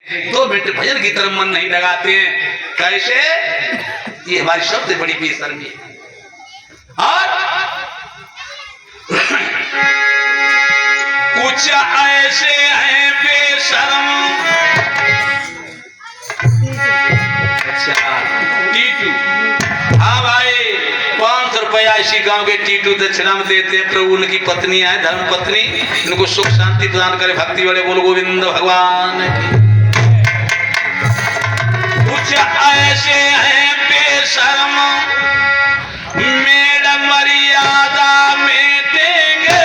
2 minute भजन की तरफ मन नहीं लगाते हैं। कैसे? ये हमारी सबसे बड़ी बेशर्मी है। और कुछ ऐसे हैं बेशर्म। अच्छा टीटू, हाँ भाई 500 रुपया इसी गांव के टीटू दक्षिणा में देते हैं। प्रभु उनकी पत्नी है, धर्म पत्नी, इनको सुख शांति प्रदान करे। भक्ति वाले बोल गोविंद भगवान की। कुछ ऐसे हैं बेशर्म, मेरा मर्यादा में देंगे।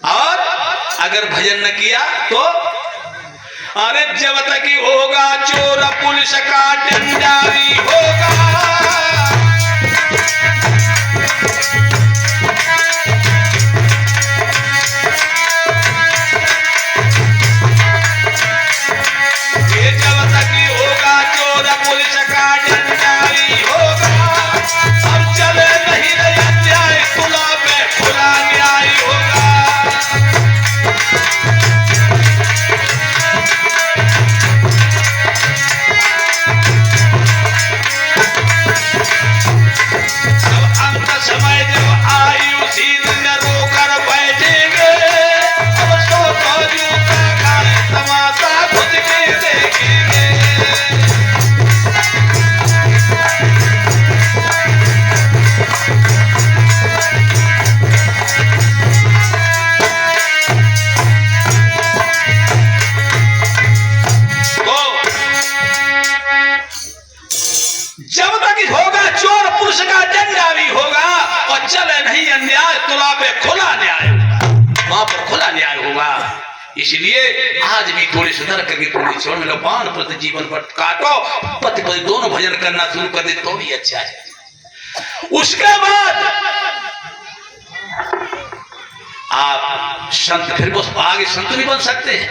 और अगर भजन न किया तो अरे जब तक ही होगा चोर पुलिस का डंडा भी होगा। ये जब तक ही होगा चोर पुलिस का डंडा भी होगा। अब चले नहीं रहा न्याय खुला पे खुला न्याय होगा। समय जब आई उसी दिन रोकर बैठेंगे। अब सो जूता खाए तमाशा खुद के देखेंगे। तो जब तक होगा चोर पुरुष का डंडा भी होगा और चले नहीं अन्याय तुला पे खुला न्याय होगा। वहां पर खुला न्याय होगा। इसलिए आज भी थोड़ी सुधर करके थोड़ी छोड़ में बाण प्रति जीवन पर काटो। पति पति दोनों भजन करना शुरू कर दे तो भी अच्छा है। उसके बाद आप संत, फिर वो आगे संत भी बन सकते हैं।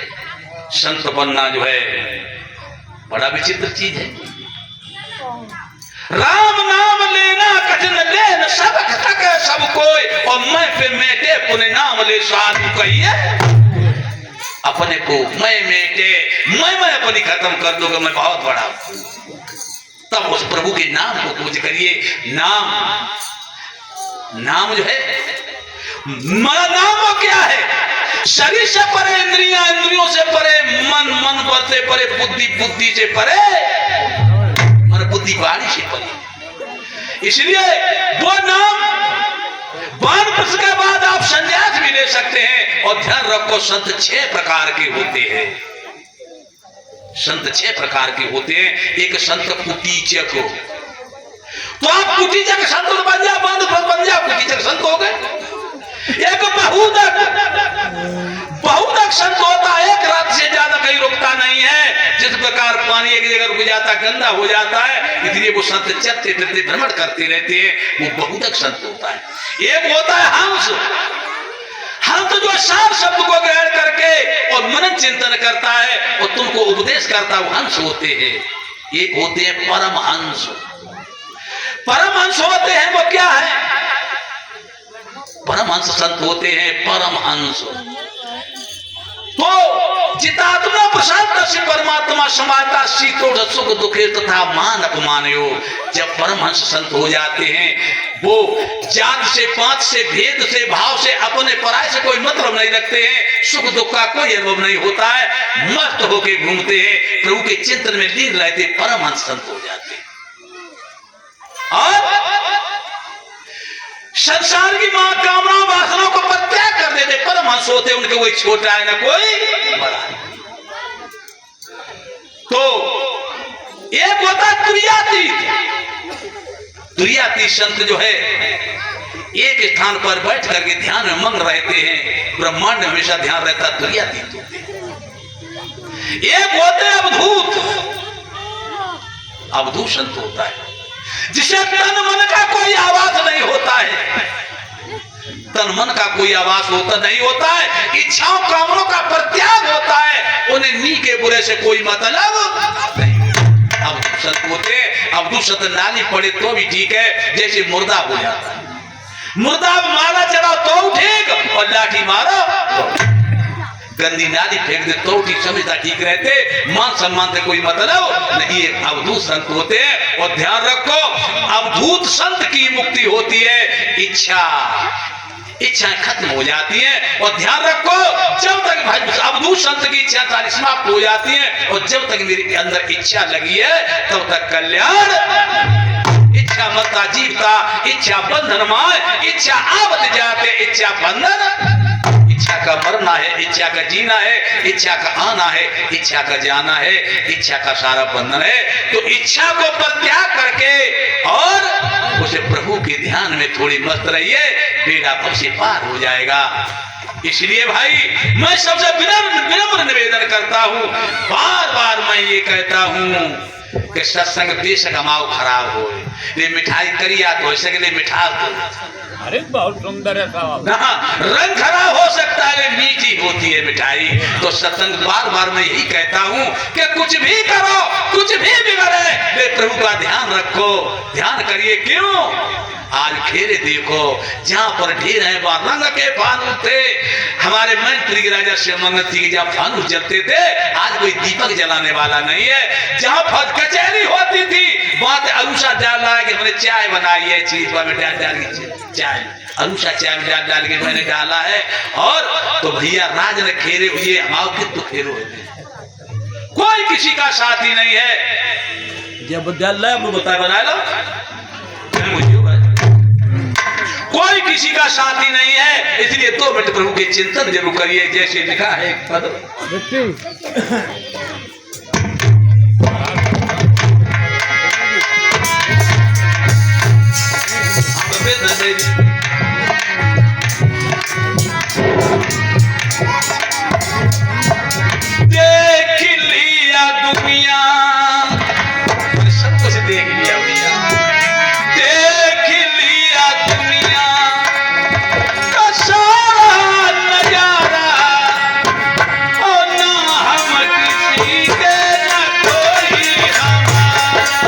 संत बनना जो है बड़ा विचित्र चीज है। राम नाम लेना कठिन लेन सब थक सब कोई, और मैं पे मेटे पुण्य नाम ले साधु कहिए। अपने को मैं मेटे मैं अपनी खत्म कर दूंगा, मैं बहुत बड़ा हूं। तब उस प्रभु के नाम को पूज करिए। नाम जो है नाम क्या है? शरीर से परे इंद्रियां, इंद्रियों से परे मन, मन से परे बुद्धि, बुद्धि से परे बुद्धि, वाणी से परे। इसलिए वो नाम वानप्रस्थ के बाद आप संन्यास भी ले सकते हैं। और ध्यान रखो संत 6 प्रकार के होते हैं। संत 6 प्रकार के होते हैं। एक संत कुटीचक हो, तो आप कुटीचक संत बन जा, वानप्रस्थ बन जा, कुटीचक संत हो गए। एक बहुतक संत होता है, एक रात से ज्यादा कहीं रुकता नहीं है। जिस प्रकार पानी एक जगह रुक जाता है, गंदा हो जाता है, इसलिए वो संत चलते फिरते भ्रमण करते रहते हैं। वो बहुतक संत होता है। एक होता है हंस। हंस जो सार शब्द को ग्रहण करके और मनन चिंतन करता है और तुमको उपदेश करता है, वो हंस होते हैं। एक होते हैं परमहंस। परमहंस होते हैं वो क्या है? परमहंस संत होते हैं, परमहंस। तो जितात्मा प्रशांत से परमात्मा समाता, शीतोढ़ सुख दुखे तथा मान अपमानयो। जब परमहंस संत हो जाते हैं, वो जात से पात से भेद से भाव से अपने पराय से कोई मतलब नहीं रखते हैं, सुख दुख का कोई अनुभव नहीं होता है, मस्त होके घूमते हैं, प्रभु के चिंतन में लीन रहते, परमहंस संत हो जाते हैं। और संसार की मां कामना वासनाओं को परित्याग कर देते, परमहंस होते, उनके कोई छोटा है ना कोई बड़ा है। तो एक होता तुरीयातीत। तुरीयातीत संत जो है एक स्थान पर बैठ करके ध्यान में मग्न रहते हैं, ब्रह्मांड में हमेशा ध्यान रहता, तुरीयातीत होते। एक होते अवधूत। अवधूत संत होता है जिसे तन मन का कोई आवाज नहीं होता है, तन मन का कोई आवाज होता नहीं होता है, इच्छाओं कामनों का परित्याग होता है, उन्हें नी के बुरे से कोई मतलब नहीं। अवधूत संत होते, अवधूत संत नाली पड़े तो भी ठीक है, जैसे मुर्दा हो जाता है, मुर्दा माला चढ़ाओ तो ठीक, और लाठी मारो गंदी नाली फेंक दे तो ठीक, समझता ठीक रहते, मान सम्मान से कोई मतलब नहीं। ये अवधूत संत होते हैं। और ध्यान रखो, अवधूत संत की मुक्ति होती है, इच्छाएं खत्म हो जाती हैं। और ध्यान रखो, जब तक भाई अवधूत संत की इच्छा सारी समाप्त हो जाती है, और जब तक मेरे अंदर इच्छा लगी है तब तक कल्याण। इच्छा मरता जीवता, इच्छा बंधन माय, इच्छा आवत जाते, इच्छा बंधन। इच्छा का मरना है, इच्छा का जीना है, इच्छा का आना है, इच्छा का जाना है, इच्छा का सारा बंधन है। तो इच्छा को परित्याग करके और उसे प्रभु के ध्यान में थोड़ी मस्त रहिए, बेड़ा पग से पार हो जाएगा। इसलिए भाई मैं सबसे विनम्र निवेदन करता हूँ, बार बार मैं ये कहता हूँ कि सत्संग बेशक हमाओ खराब हो, ये मिठाई करिया तो ऐसे के लिए मिठास, अरे बहुत सुंदर है साहब, रंग खराब हो सकता है, मीठी होती है मिठाई। तो सत्संग बार बार मैं यही कहता हूँ कि कुछ भी करो, कुछ भी बिगड़े, प्रभु का ध्यान रखो, ध्यान करिए। क्यों? आज खेरे देखो, जहाँ पर ढेर है वहां रंग के फानूस थे। हमारे मंत्री के राजा शिवमंगती के जहाँ फानूस जलते थे, आज कोई दीपक जलाने वाला नहीं है। जहाँ फर्ज कचहरी होती थी वहां अरुषा डाल रहा है कि हमने चाय बनाई है, चीज में डाल के चाय, अरुषा चाय में डाल के मैंने डाला है। और तो भैया राज ने खेरे हुए, हमारे कित तो खेरो है, कोई किसी का साथी नहीं है। जब विद्यालय हम लोग बना लो, कोई किसी का साथी नहीं है। इसलिए 2 मिनट प्रभु के चिंतन जरूर करिए, जैसे लिखा है पद। देख लिया दुनिया, सब कुछ देख लिया भैया, देख लिया दुनिया का सारा नजारा, और ना हम किसी के ना कोई हमारा।